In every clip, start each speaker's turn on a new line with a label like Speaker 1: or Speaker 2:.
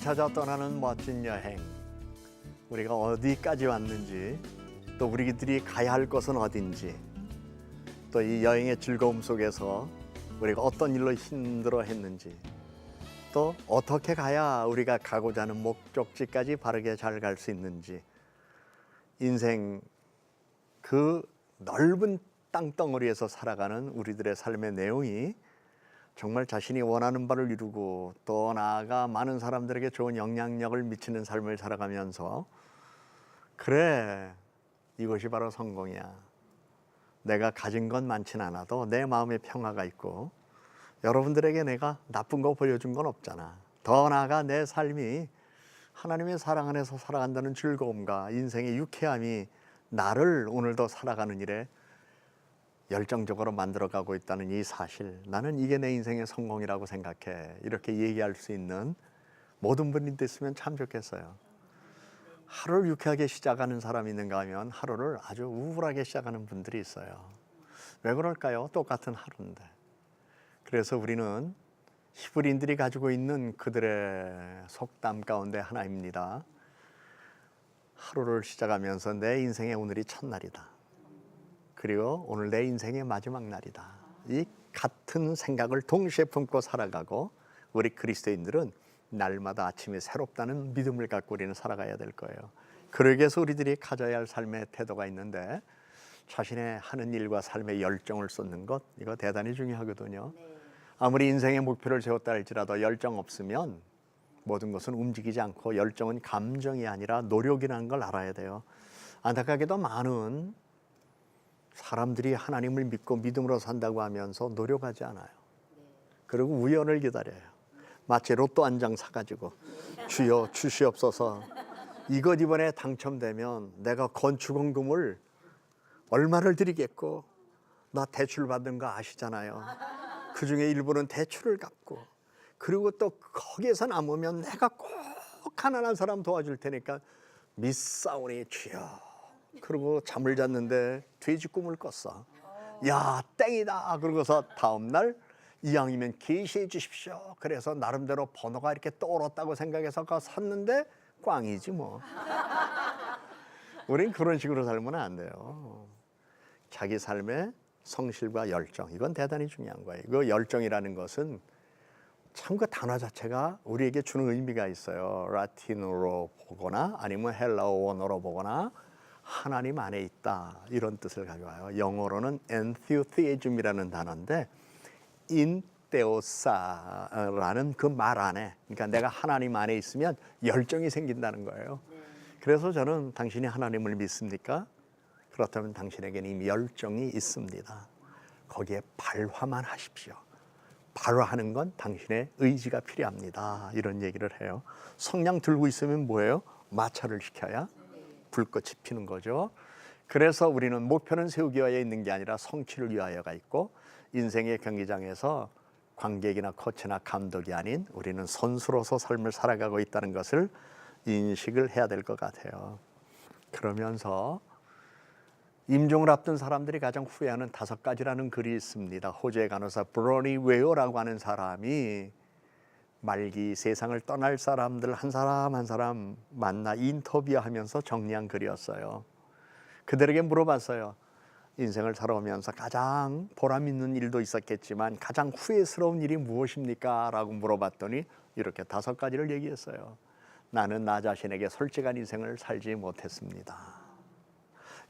Speaker 1: 찾아 떠나는 멋진 여행, 우리가 어디까지 왔는지, 또 우리들이 가야 할 곳은 어딘지, 또 이 여행의 즐거움 속에서 우리가 어떤 일로 힘들어 했는지, 또 어떻게 가야 우리가 가고자 하는 목적지까지 바르게 잘 갈 수 있는지, 인생 그 넓은 땅덩어리에서 살아가는 우리들의 삶의 내용이 정말 자신이 원하는 바를 이루고 또 나아가 많은 사람들에게 좋은 영향력을 미치는 삶을 살아가면서, 그래, 이것이 바로 성공이야. 내가 가진 건 많진 않아도 내 마음에 평화가 있고, 여러분들에게 내가 나쁜 거 보여준 건 없잖아. 더 나아가 내 삶이 하나님의 사랑 안에서 살아간다는 즐거움과 인생의 유쾌함이 나를 오늘도 살아가는 일에 열정적으로 만들어가고 있다는 이 사실, 나는 이게 내 인생의 성공이라고 생각해. 이렇게 얘기할 수 있는 모든 분이 됐으면 참 좋겠어요. 하루를 유쾌하게 시작하는 사람이 있는가 하면 하루를 아주 우울하게 시작하는 분들이 있어요. 왜 그럴까요? 똑같은 하루인데. 그래서 우리는 히브리인들이 가지고 있는 그들의 속담 가운데 하나입니다. 하루를 시작하면서 내 인생의 오늘이 첫날이다. 그리고 오늘 내 인생의 마지막 날이다. 이 같은 생각을 동시에 품고 살아가고, 우리 그리스도인들은 날마다 아침이 새롭다는 믿음을 갖고 우리는 살아가야 될 거예요. 그러기 위해서 우리들이 가져야 할 삶의 태도가 있는데, 자신의 하는 일과 삶의 열정을 쏟는 것, 이거 대단히 중요하거든요. 아무리 인생의 목표를 세웠다 할지라도 열정 없으면 모든 것은 움직이지 않고, 열정은 감정이 아니라 노력이라는 걸 알아야 돼요. 안타깝게도 많은 사람들이 하나님을 믿고 믿음으로 산다고 하면서 노력하지 않아요. 그리고 우연을 기다려요. 마치 로또 한 장 사가지고 주여 주시옵소서, 이것 이번에 당첨되면 내가 건축원금을 얼마를 드리겠고, 나 대출 받은 거 아시잖아요. 그중에 일부는 대출을 갚고, 그리고 또 거기에서 남으면 내가 꼭 가난한 사람 도와줄 테니까 믿사오니 주여. 그리고 잠을 잤는데 돼지 꿈을 꿨어. 야, 땡이다. 그러고서 다음날 이왕이면 계시해 주십시오. 그래서 나름대로 번호가 이렇게 떠오랐다고 생각해서 샀는데 꽝이지 뭐. 우린 그런 식으로 살면 안 돼요. 자기 삶의 성실과 열정, 이건 대단히 중요한 거예요. 그 열정이라는 것은 참 그 단어 자체가 우리에게 주는 의미가 있어요. 라틴어로 보거나 아니면 헬라어 원어로 보거나 하나님 안에 있다, 이런 뜻을 가져와요. 영어로는 enthusiasm이라는 단어인데, in theosa라는 그 말 안에, 그러니까 내가 하나님 안에 있으면 열정이 생긴다는 거예요. 그래서 저는, 당신이 하나님을 믿습니까? 그렇다면 당신에게는 이미 열정이 있습니다. 거기에 발화만 하십시오. 발화하는 건 당신의 의지가 필요합니다. 이런 얘기를 해요. 성냥 들고 있으면 뭐예요? 마찰을 시켜야 불꽃이 피는 거죠. 그래서 우리는 목표는 세우기 위하여 있는 게 아니라 성취를 위하여가 있고, 인생의 경기장에서 관객이나 코치나 감독이 아닌 우리는 선수로서 삶을 살아가고 있다는 것을 인식을 해야 될 것 같아요. 그러면서 임종을 앞둔 사람들이 가장 후회하는 5가지라는 글이 있습니다. 호주의 간호사 브로니 웨어라고 하는 사람이 말기 세상을 떠날 사람들 한 사람 한 사람 만나 인터뷰하면서 정리한 글이었어요. 그들에게 물어봤어요. 인생을 살아오면서 가장 보람 있는 일도 있었겠지만 가장 후회스러운 일이 무엇입니까? 라고 물어봤더니 이렇게 5가지를 얘기했어요. 나는 나 자신에게 솔직한 인생을 살지 못했습니다.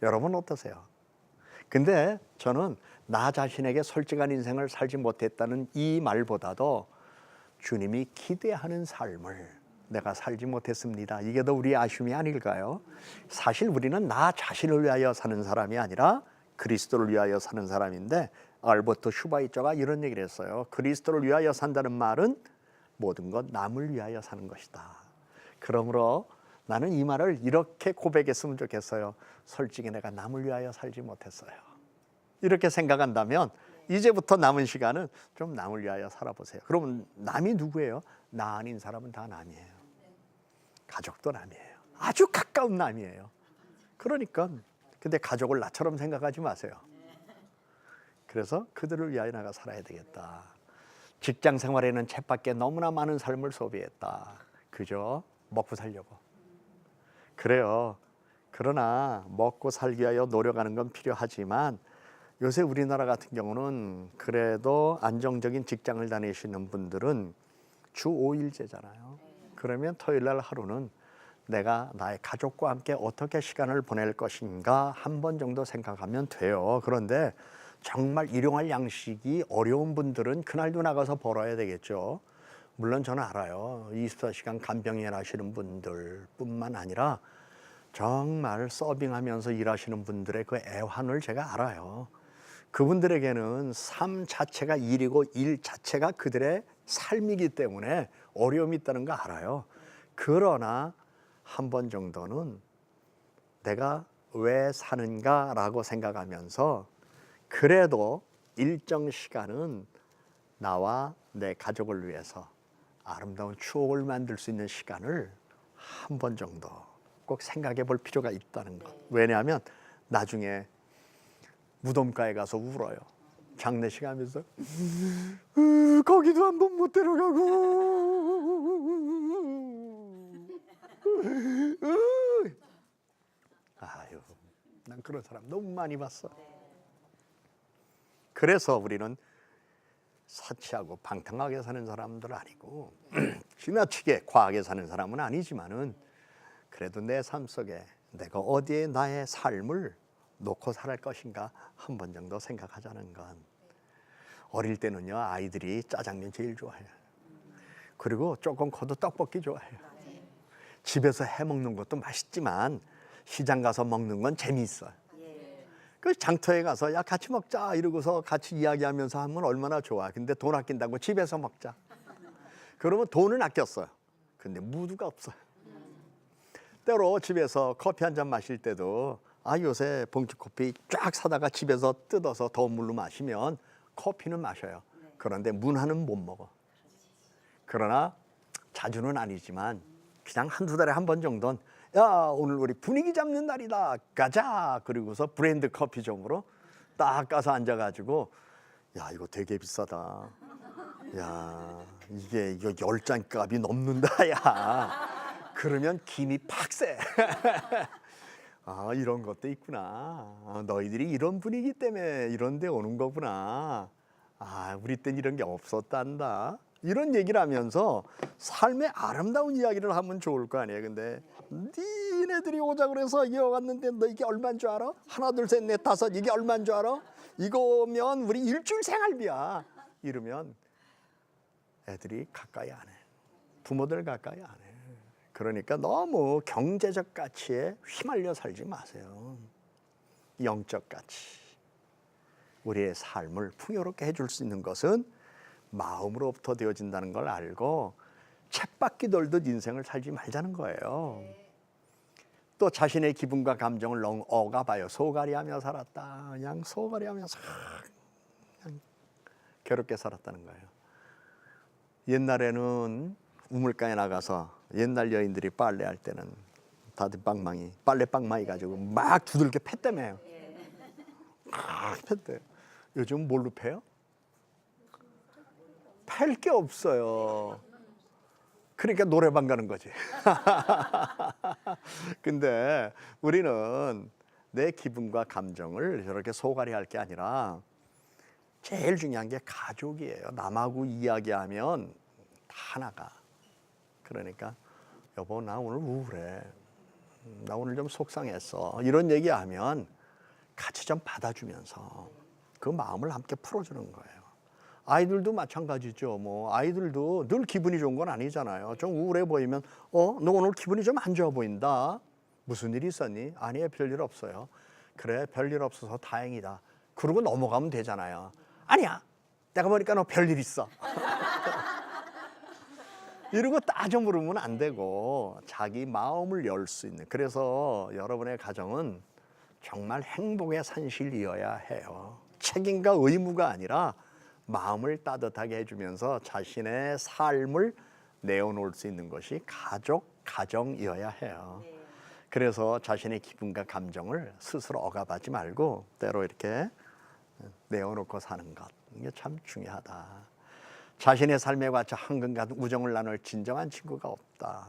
Speaker 1: 여러분 어떠세요? 근데 저는 나 자신에게 솔직한 인생을 살지 못했다는 이 말보다도 주님이 기대하는 삶을 내가 살지 못했습니다, 이게 더 우리의 아쉬움이 아닐까요? 사실 우리는 나 자신을 위하여 사는 사람이 아니라 그리스도를 위하여 사는 사람인데, 알버트 슈바이처가 이런 얘기를 했어요. 그리스도를 위하여 산다는 말은 모든 것 남을 위하여 사는 것이다. 그러므로 나는 이 말을 이렇게 고백했으면 좋겠어요. 솔직히 내가 남을 위하여 살지 못했어요. 이렇게 생각한다면 이제부터 남은 시간은 좀 남을 위하여 살아보세요. 그러면 남이 누구예요? 나 아닌 사람은 다 남이에요. 가족도 남이에요. 아주 가까운 남이에요. 그러니까 근데 가족을 나처럼 생각하지 마세요. 그래서 그들을 위하여 나가 살아야 되겠다. 직장 생활에는 쳇바퀴 너무나 많은 삶을 소비했다. 그저 먹고 살려고. 그래요. 그러나 먹고 살기 위하여 노력하는 건 필요하지만 요새 우리나라 같은 경우는 그래도 안정적인 직장을 다니시는 분들은 주 5일제잖아요. 그러면 토요일 날 하루는 내가 나의 가족과 함께 어떻게 시간을 보낼 것인가 한 번 정도 생각하면 돼요. 그런데 정말 일용할 양식이 어려운 분들은 그날도 나가서 벌어야 되겠죠. 물론 저는 알아요. 24시간 간병인 하시는 분들 뿐만 아니라 정말 서빙하면서 일하시는 분들의 그 애환을 제가 알아요. 그분들에게는 삶 자체가 일이고 일 자체가 그들의 삶이기 때문에 어려움이 있다는 거 알아요. 그러나 한 번 정도는 내가 왜 사는가라고 생각하면서 그래도 일정 시간은 나와 내 가족을 위해서 아름다운 추억을 만들 수 있는 시간을 한 번 정도 꼭 생각해 볼 필요가 있다는 것. 왜냐하면 나중에 무덤가에 가서 울어요. 장례식 하면서 거기도 한 번 못 데려가고 아유, 난 그런 사람 너무 많이 봤어. 그래서 우리는 사치하고 방탕하게 사는 사람들 아니고 지나치게 과하게 사는 사람은 아니지만은 그래도 내 삶 속에 내가 어디에 나의 삶을 놓고 살 것인가 한 번 정도 생각하자는 건. 어릴 때는요 아이들이 짜장면 제일 좋아해요. 그리고 조금 커도 떡볶이 좋아해요. 집에서 해 먹는 것도 맛있지만 시장 가서 먹는 건 재미있어요. 그 장터에 가서 야 같이 먹자 이러고서 같이 이야기하면서 하면 얼마나 좋아. 근데 돈 아낀다고 집에서 먹자. 그러면 돈은 아꼈어요. 근데 무드가 없어요. 때로 집에서 커피 한 잔 마실 때도 요새 봉지 커피 쫙 사다가 집에서 뜯어서 더운 물로 마시면 커피는 마셔요. 그런데 문화는 못 먹어. 그러나 자주는 아니지만 그냥 한두 달에 한 번 정도는 야 오늘 우리 분위기 잡는 날이다 가자. 그리고서 브랜드 커피점으로 딱 가서 앉아가지고 야 이거 되게 비싸다. 야 이거 10잔 값이 넘는다 야. 그러면 김이 팍 세. 이런 것도 있구나. 너희들이 이런 분위기 때문에 이런 데 오는 거구나. 우리 땐 이런 게 없었단다. 이런 얘기를 하면서 삶의 아름다운 이야기를 하면 좋을 거 아니에요. 근데 니네들이 오자 그래서 이어갔는데 너 이게 얼마인 줄 알아? 하나 둘 셋 넷 다섯 이게 얼마인 줄 알아? 이거면 우리 일주일 생활비야. 이러면 애들이 가까이 안 해. 부모들 가까이 안 해. 그러니까 너무 경제적 가치에 휘말려 살지 마세요. 영적 가치. 우리의 삶을 풍요롭게 해줄 수 있는 것은 마음으로부터 되어진다는 걸 알고 쳇바퀴 돌듯 인생을 살지 말자는 거예요. 또 자신의 기분과 감정을 너무 억압하여 소갈이하며 살았다. 그냥 소갈이하면서 그냥 괴롭게 살았다는 거예요. 옛날에는 우물가에 나가서 옛날 여인들이 빨래할 때는 다들 빨래방망이 가지고 막 두들겨 팼다며요. 팼대요. 요즘 뭘로 패요? 팰 게 없어요. 그러니까 노래방 가는 거지. 근데 우리는 내 기분과 감정을 저렇게 소갈이 할 게 아니라 제일 중요한 게 가족이에요. 남하고 이야기하면 다 나가. 그러니까 여보 나 오늘 우울해. 나 오늘 좀 속상했어. 이런 얘기하면 같이 좀 받아주면서 그 마음을 함께 풀어주는 거예요. 아이들도 마찬가지죠. 뭐 아이들도 늘 기분이 좋은 건 아니잖아요. 좀 우울해 보이면 너 오늘 기분이 좀 안 좋아 보인다. 무슨 일 있었니? 아니에요, 별일 없어요. 그래, 별일 없어서 다행이다. 그러고 넘어가면 되잖아요. 아니야, 내가 보니까 너 별일 있어. 이러고 따져 물으면 안 되고 자기 마음을 열 수 있는. 그래서 여러분의 가정은 정말 행복의 산실이어야 해요. 책임과 의무가 아니라 마음을 따뜻하게 해주면서 자신의 삶을 내어놓을 수 있는 것이 가정이어야 해요. 그래서 자신의 기분과 감정을 스스로 억압하지 말고 때로 이렇게 내어놓고 사는 것, 이게 참 중요하다. 자신의 삶에 관해 한결같은 우정을 나눌 진정한 친구가 없다.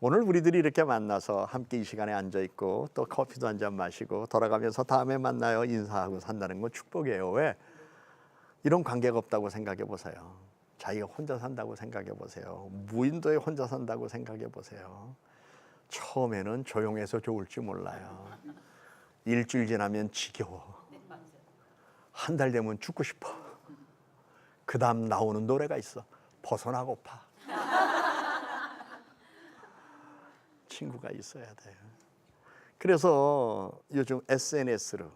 Speaker 1: 오늘 우리들이 이렇게 만나서 함께 이 시간에 앉아 있고 또 커피도 한 잔 마시고 돌아가면서 다음에 만나요 인사하고 산다는 건 축복이에요. 왜? 이런 관계가 없다고 생각해 보세요. 자기가 혼자 산다고 생각해 보세요. 무인도에 혼자 산다고 생각해 보세요. 처음에는 조용해서 좋을지 몰라요. 일주일 지나면 지겨워. 한 달 되면 죽고 싶어. 그 다음 나오는 노래가 있어. 벗어나고파. 친구가 있어야 돼요. 그래서 요즘 SNS로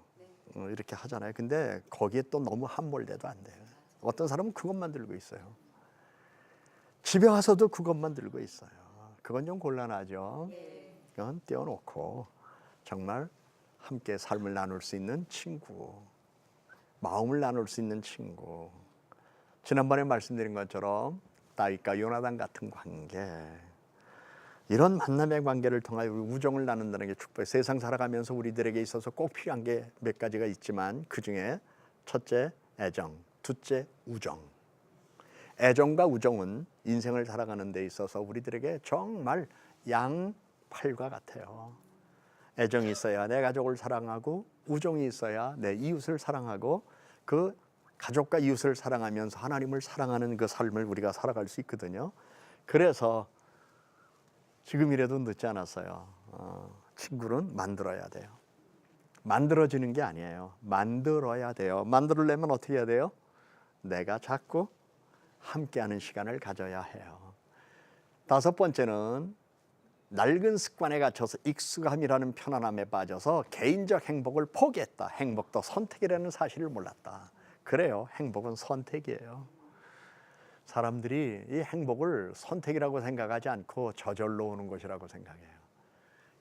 Speaker 1: 이렇게 하잖아요. 근데 거기에 또 너무 함몰돼도 안 돼요. 어떤 사람은 그것만 들고 있어요. 집에 와서도 그것만 들고 있어요. 그건 좀 곤란하죠. 그건 떼어놓고 정말 함께 삶을 나눌 수 있는 친구, 마음을 나눌 수 있는 친구. 지난번에 말씀드린 것처럼 다윗과 요나단 같은 관계, 이런 만남의 관계를 통하여 우리 우정을 나눈다는 게 축복이에요. 세상 살아가면서 우리들에게 있어서 꼭 필요한 게 몇 가지가 있지만 그중에 첫째 애정, 둘째 우정. 애정과 우정은 인생을 살아가는 데 있어서 우리들에게 정말 양팔과 같아요. 애정이 있어야 내 가족을 사랑하고 우정이 있어야 내 이웃을 사랑하고 그 가족과 이웃을 사랑하면서 하나님을 사랑하는 그 삶을 우리가 살아갈 수 있거든요. 그래서 지금이라도 늦지 않았어요. 친구는 만들어야 돼요. 만들어지는 게 아니에요. 만들어야 돼요. 만들려면 어떻게 해야 돼요? 내가 자꾸 함께하는 시간을 가져야 해요. 다섯 번째는 낡은 습관에 갇혀서 익숙함이라는 편안함에 빠져서 개인적 행복을 포기했다. 행복도 선택이라는 사실을 몰랐다. 그래요. 행복은 선택이에요. 사람들이 이 행복을 선택이라고 생각하지 않고 저절로 오는 것이라고 생각해요.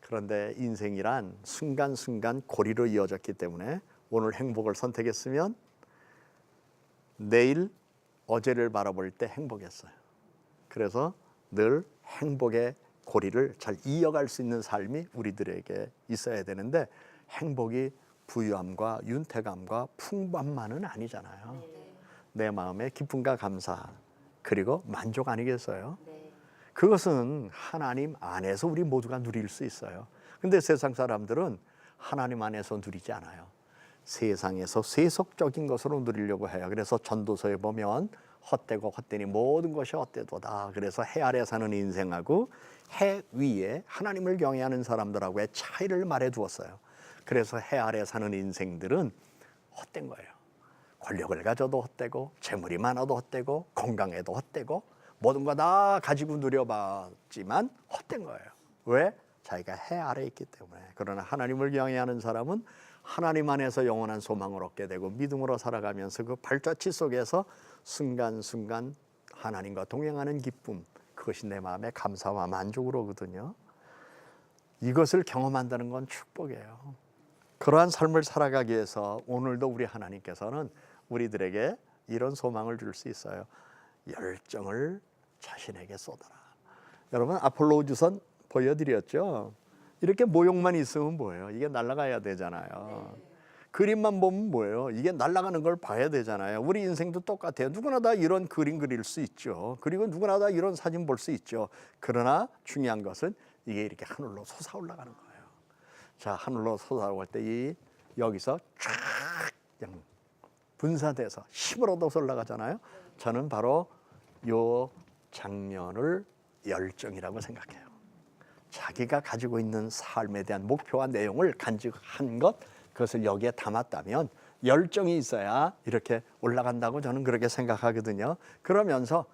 Speaker 1: 그런데 인생이란 순간순간 고리로 이어졌기 때문에 오늘 행복을 선택했으면 내일 어제를 바라볼 때 행복했어요. 그래서 늘 행복의 고리를 잘 이어갈 수 있는 삶이 우리들에게 있어야 되는데 행복이 부유함과 윤택함과 풍부함만은 아니잖아요. 내 마음의 기쁨과 감사 그리고 만족 아니겠어요? 그것은 하나님 안에서 우리 모두가 누릴 수 있어요. 근데 세상 사람들은 하나님 안에서 누리지 않아요. 세상에서 세속적인 것으로 누리려고 해요. 그래서 전도서에 보면 헛되고 헛되니 모든 것이 헛되도다. 그래서 해 아래 사는 인생하고 해 위에 하나님을 경외하는 사람들하고의 차이를 말해 두었어요. 그래서 해 아래 사는 인생들은 헛된 거예요. 권력을 가져도 헛되고 재물이 많아도 헛되고 건강해도 헛되고 모든 거 다 가지고 누려봤지만 헛된 거예요. 왜? 자기가 해 아래에 있기 때문에. 그러나 하나님을 경외하는 사람은 하나님 안에서 영원한 소망을 얻게 되고 믿음으로 살아가면서 그 발자취 속에서 순간순간 하나님과 동행하는 기쁨, 그것이 내 마음의 감사와 만족으로 오거든요. 이것을 경험한다는 건 축복이에요. 그러한 삶을 살아가기 위해서 오늘도 우리 하나님께서는 우리들에게 이런 소망을 줄 수 있어요. 열정을 자신에게 쏟아라. 여러분 아폴로 우주선 보여드렸죠? 이렇게 모형만 있으면 뭐예요? 이게 날아가야 되잖아요. 그림만 보면 뭐예요? 이게 날아가는 걸 봐야 되잖아요. 우리 인생도 똑같아요. 누구나 다 이런 그림 그릴 수 있죠. 그리고 누구나 다 이런 사진 볼 수 있죠. 그러나 중요한 것은 이게 이렇게 하늘로 솟아올라가는 거예요. 자, 하늘로 솟아올 때 여기서 쫙 그냥 분사돼서 힘을 얻어서 올라가잖아요. 저는 바로 요 장면을 열정이라고 생각해요. 자기가 가지고 있는 삶에 대한 목표와 내용을 간직한 것, 그것을 여기에 담았다면 열정이 있어야 이렇게 올라간다고 저는 그렇게 생각하거든요. 그러면서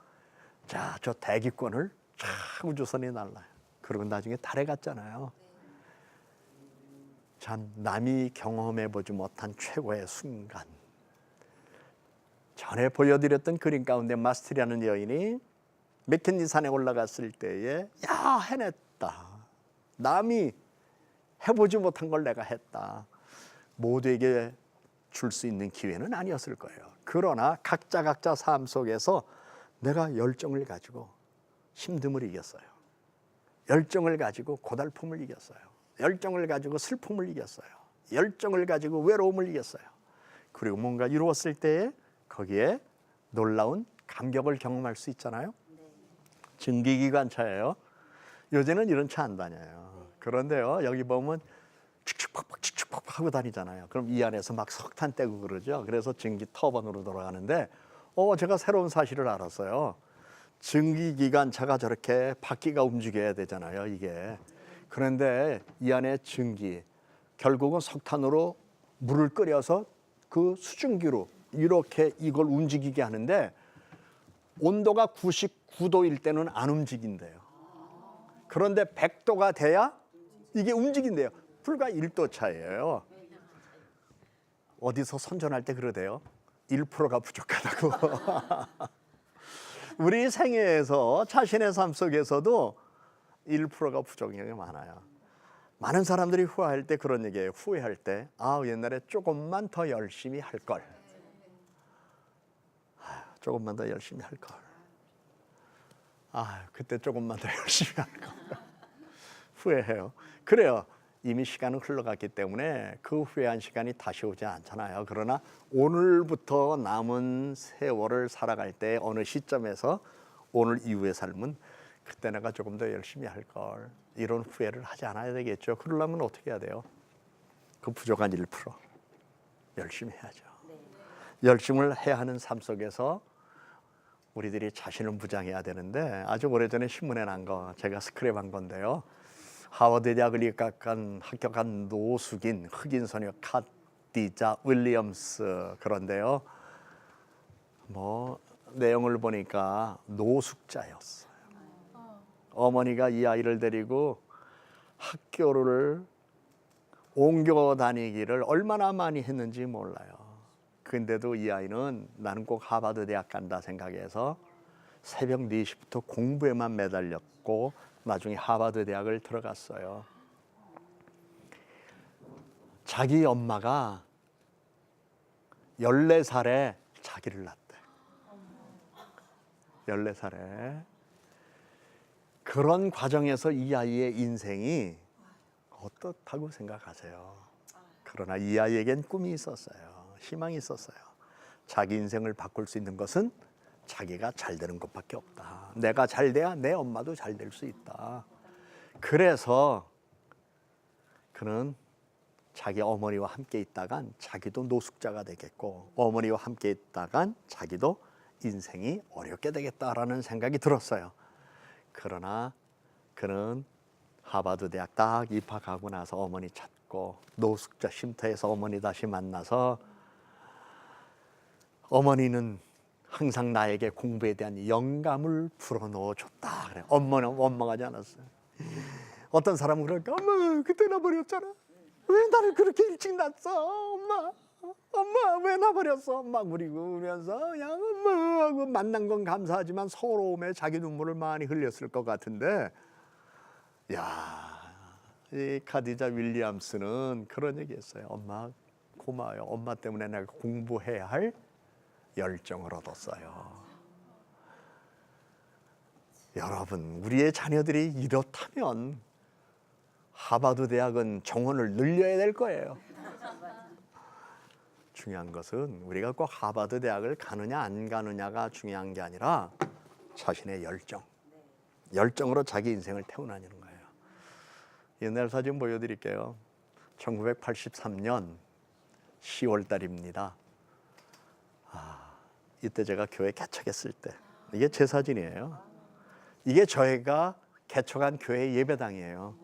Speaker 1: 자, 저 대기권을 쫙 우주선이 날라요. 그리고 나중에 달에 갔잖아요. 참 남이 경험해보지 못한 최고의 순간. 전에 보여드렸던 그림 가운데 마스트리라는 여인이 맥켄지 산에 올라갔을 때에 야, 해냈다. 남이 해보지 못한 걸 내가 했다. 모두에게 줄 수 있는 기회는 아니었을 거예요. 그러나 각자 삶 속에서 내가 열정을 가지고 힘듦을 이겼어요. 열정을 가지고 고달픔을 이겼어요. 열정을 가지고 슬픔을 이겼어요. 열정을 가지고 외로움을 이겼어요. 그리고 뭔가 이루었을 때에 거기에 놀라운 감격을 경험할 수 있잖아요. 증기기관차예요. 요새는 이런 차 안 다녀요. 그런데요, 여기 보면 축축팍팍 축축팍팍 하고 다니잖아요. 그럼 이 안에서 막 석탄 떼고 그러죠. 그래서 증기 터번으로 돌아가는데 제가 새로운 사실을 알았어요. 증기기관차가 저렇게 바퀴가 움직여야 되잖아요, 이게. 그런데 이 안에 증기, 결국은 석탄으로 물을 끓여서 그 수증기로 이렇게 이걸 움직이게 하는데 온도가 99도일 때는 안 움직인대요. 그런데 100도가 돼야 이게 움직인대요. 불과 1도 차이예요. 어디서 선전할 때 그러대요. 1%가 부족하다고. 우리 생애에서 자신의 삶 속에서도 1%가 부족한 게 많아요. 많은 사람들이 후회할 때 그런 얘기예요. 후회할 때 옛날에 조금만 더 열심히 할 걸. 조금만 더 열심히 할 걸. 그때 조금만 더 열심히 할 걸. 후회해요. 그래요. 이미 시간은 흘러갔기 때문에 그 후회한 시간이 다시 오지 않잖아요. 그러나 오늘부터 남은 세월을 살아갈 때 어느 시점에서 오늘 이후의 삶은 그때 내가 조금 더 열심히 할 걸. 이런 후회를 하지 않아야 되겠죠. 그러려면 어떻게 해야 돼요? 그 부족한 1% 열심히 해야죠. 열심을 해야 하는 삶 속에서 우리들이 자신을 무장해야 되는데 아주 오래전에 신문에 난 거 제가 스크랩한 건데요. 하버드 대학을 합격한 노숙인 흑인 소녀 카디자 윌리엄스. 그런데요, 내용을 보니까 노숙자였어요. 어머니가 이 아이를 데리고 학교를 옮겨 다니기를 얼마나 많이 했는지 몰라요. 근데도 이 아이는 나는 꼭 하버드 대학 간다 생각해서 새벽 4시부터 공부에만 매달렸고 나중에 하버드 대학을 들어갔어요. 자기 엄마가 14살에 자기를 낳대. 14살에. 그런 과정에서 이 아이의 인생이 어떻다고 생각하세요? 그러나 이 아이에겐 꿈이 있었어요. 희망이 있었어요. 자기 인생을 바꿀 수 있는 것은 자기가 잘 되는 것밖에 없다. 내가 잘 돼야 내 엄마도 잘 될 수 있다. 그래서 그는 자기 어머니와 함께 있다간 자기도 노숙자가 되겠고 어머니와 함께 있다간 자기도 인생이 어렵게 되겠다라는 생각이 들었어요. 그러나 그는 하버드 대학 딱 입학하고 나서 어머니 찾고 노숙자 쉼터에서 어머니 다시 만나서 어머니는 항상 나에게 공부에 대한 영감을 불어넣어 줬다. 그래. 엄마는 원망하지 않았어요. 어떤 사람은 그럴까? 엄마 그때 나 버렸잖아. 왜 나를 그렇게 일찍 낳았어? 엄마 왜 나 버렸어? 막 울면서 그냥 엄마 하고 만난 건 감사하지만 서러움에 자기 눈물을 많이 흘렸을 것 같은데, 이 카디자 윌리엄스는 그런 얘기했어요. 엄마 고마워요. 엄마 때문에 내가 공부해야 할 열정을 얻었어요. 여러분, 우리의 자녀들이 이렇다면 하버드 대학은 정원을 늘려야 될 거예요. 중요한 것은 우리가 꼭 하버드 대학을 가느냐 안 가느냐가 중요한 게 아니라 자신의 열정으로 자기 인생을 태어나는 거예요. 옛날 사진 보여드릴게요. 1983년 10월 달입니다. 이때 제가 교회 개척했을 때, 이게 제 사진이에요. 이게 저희가 개척한 교회 예배당이에요.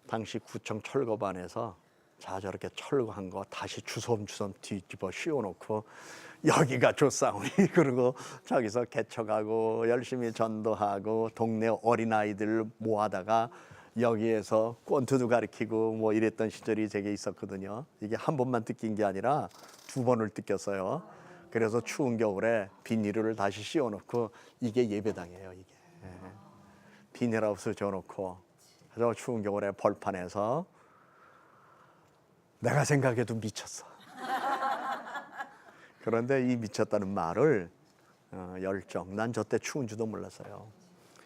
Speaker 1: 당시 구청 철거반에서 저렇게 철거한 거 다시 주섬주섬 뒤집어 씌워놓고 여기가 조상우리 그러고 저기서 개척하고 열심히 전도하고 동네 어린아이들 모아다가 여기에서 권투도 가르치고 이랬던 시절이 제게 있었거든요. 이게 한 번만 뜯긴 게 아니라 2번을 뜯겼어요. 그래서 추운 겨울에 비닐을 다시 씌워놓고 이게 예배당이에요. 이게 비닐하우스 지어놓고 저 추운 겨울에 벌판에서 내가 생각해도 미쳤어. 그런데 이 미쳤다는 말을 열정, 난 저 때 추운 줄도 몰랐어요.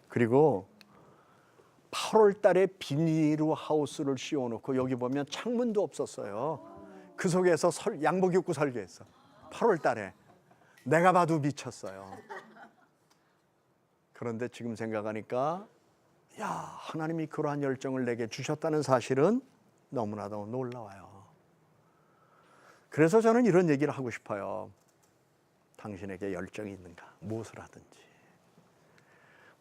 Speaker 1: 그리고 8월 달에 비닐하우스를 씌워놓고 여기 보면 창문도 없었어요. 그 속에서 양복 입고 설교했어. 8월 달에 내가 봐도 미쳤어요. 그런데 지금 생각하니까 야, 하나님이 그러한 열정을 내게 주셨다는 사실은 너무나도 놀라워요. 그래서 저는 이런 얘기를 하고 싶어요. 당신에게 열정이 있는가? 무엇을 하든지.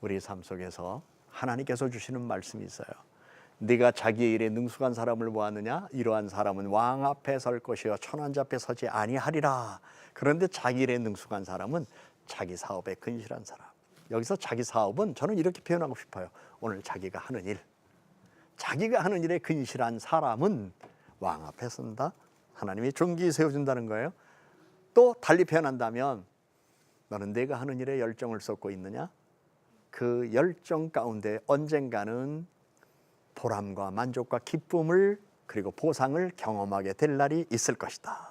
Speaker 1: 우리 삶 속에서 하나님께서 주시는 말씀이 있어요. 네가 자기의 일에 능숙한 사람을 보았느냐? 이러한 사람은 왕 앞에 설 것이요 천한자 앞에 서지 아니하리라. 그런데 자기 일에 능숙한 사람은 자기 사업에 근실한 사람. 여기서 자기 사업은 저는 이렇게 표현하고 싶어요. 오늘 자기가 하는 일, 자기가 하는 일에 근실한 사람은 왕 앞에 선다. 하나님이 존귀히 세워준다는 거예요. 또 달리 표현한다면 너는 내가 하는 일에 열정을 쏟고 있느냐? 그 열정 가운데 언젠가는 보람과 만족과 기쁨을 그리고 보상을 경험하게 될 날이 있을 것이다.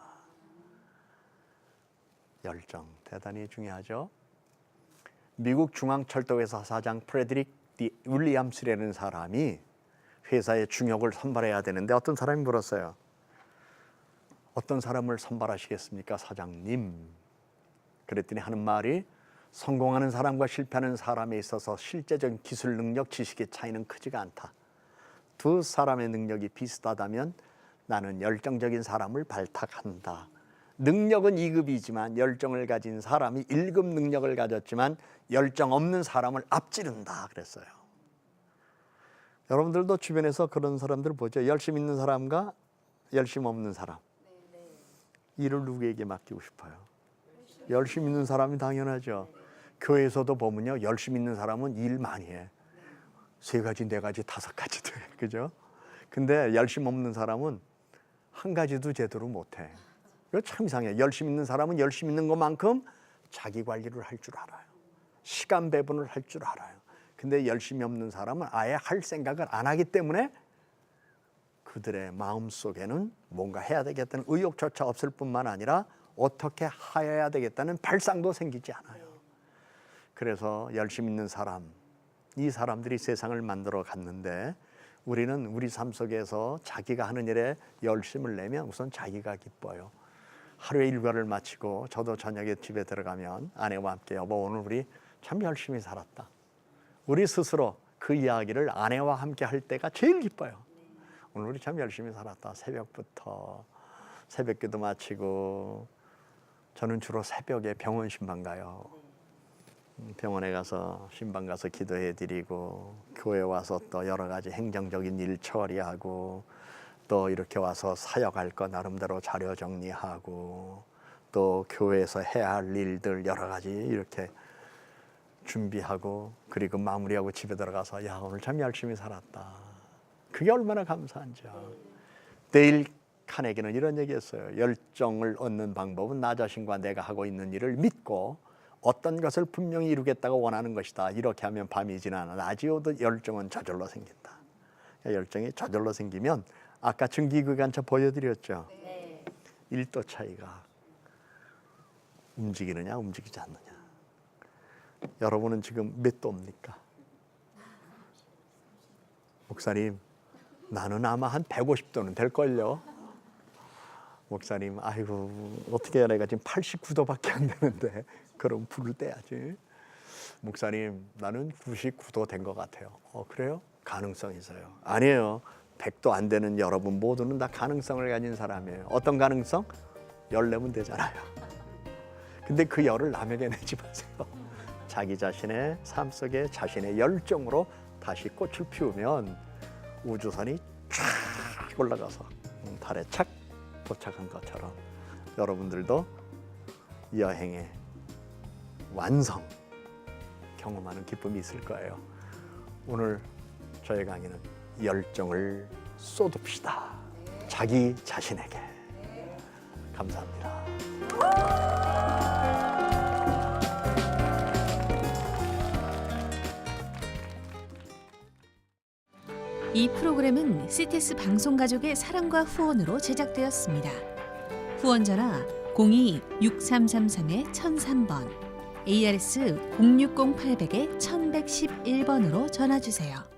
Speaker 1: 열정 대단히 중요하죠. 미국 중앙철도회사 사장 프레드릭 D. 윌리엄스라는 사람이 회사의 중역을 선발해야 되는데 어떤 사람이 물었어요. 어떤 사람을 선발하시겠습니까, 사장님? 그랬더니 하는 말이 성공하는 사람과 실패하는 사람에 있어서 실제적인 기술 능력, 지식의 차이는 크지가 않다. 두 사람의 능력이 비슷하다면 나는 열정적인 사람을 발탁한다. 능력은 2급이지만 열정을 가진 사람이 1급 능력을 가졌지만 열정 없는 사람을 앞지른다 그랬어요. 여러분들도 주변에서 그런 사람들 보죠. 열심 있는 사람과 열심 없는 사람. 일을 누구에게 맡기고 싶어요? 열심 있는 사람이 당연하죠. 교회에서도 보면요, 열심 있는 사람은 일 많이 해. 3가지, 4가지, 5가지도 해. 그죠? 근데 열심 없는 사람은 한 가지도 제대로 못해. 이거 참 이상해. 열심 있는 사람은 열심 있는 것만큼 자기 관리를 할 줄 알아요. 시간 배분을 할 줄 알아요. 근데 열심히 없는 사람은 아예 할 생각을 안 하기 때문에 그들의 마음속에는 뭔가 해야 되겠다는 의욕조차 없을 뿐만 아니라 어떻게 하여야 되겠다는 발상도 생기지 않아요. 그래서 열심 있는 사람, 이 사람들이 세상을 만들어 갔는데 우리는 우리 삶 속에서 자기가 하는 일에 열심을 내면 우선 자기가 기뻐요. 하루의 일과를 마치고 저도 저녁에 집에 들어가면 아내와 함께 여보 오늘 우리 참 열심히 살았다. 우리 스스로 그 이야기를 아내와 함께 할 때가 제일 기뻐요. 오늘 우리 참 열심히 살았다. 새벽부터 새벽기도 마치고 저는 주로 새벽에 병원 신방 가요. 병원에 가서 신방 가서 기도해 드리고 교회 와서 또 여러 가지 행정적인 일 처리하고 또 이렇게 와서 사역할 거 나름대로 자료 정리하고 또 교회에서 해야 할 일들 여러 가지 이렇게 준비하고 그리고 마무리하고 집에 들어가서 야 오늘 참 열심히 살았다. 그게 얼마나 감사한지요. 데일 카네기는 이런 얘기했어요. 열정을 얻는 방법은 나 자신과 내가 하고 있는 일을 믿고 어떤 것을 분명히 이루겠다고 원하는 것이다. 이렇게 하면 밤이 지나 낮이 오듯 열정은 저절로 생긴다. 열정이 저절로 생기면 아까 증기기관차 보여드렸죠. 네. 1도 차이가 움직이느냐 움직이지 않느냐. 여러분은 지금 몇 도입니까? 목사님 나는 아마 한 150도는 될걸요. 목사님 아이고 어떻게 내가 지금 89도밖에 안 되는데 그럼 불을 떼야지. 목사님 나는 99도 된 것 같아요. 그래요? 가능성이 있어요. 아니에요. 100도 안 되는 여러분 모두는 다 가능성을 가진 사람이에요. 어떤 가능성? 열 내면 되잖아요. 근데 그 열을 남에게 내지 마세요. 자기 자신의 삶 속에 자신의 열정으로 다시 꽃을 피우면 우주선이 쫙 올라가서 달에 착 도착한 것처럼 여러분들도 여행의 완성 경험하는 기쁨이 있을 거예요. 오늘 저희 강의는 열정을 쏟읍시다. 자기 자신에게. 감사합니다.
Speaker 2: 이 프로그램은 CTS 방송가족의 사랑과 후원으로 제작되었습니다. 후원 전화 02-6333-1003번, ARS 060-800-1111번으로 전화주세요.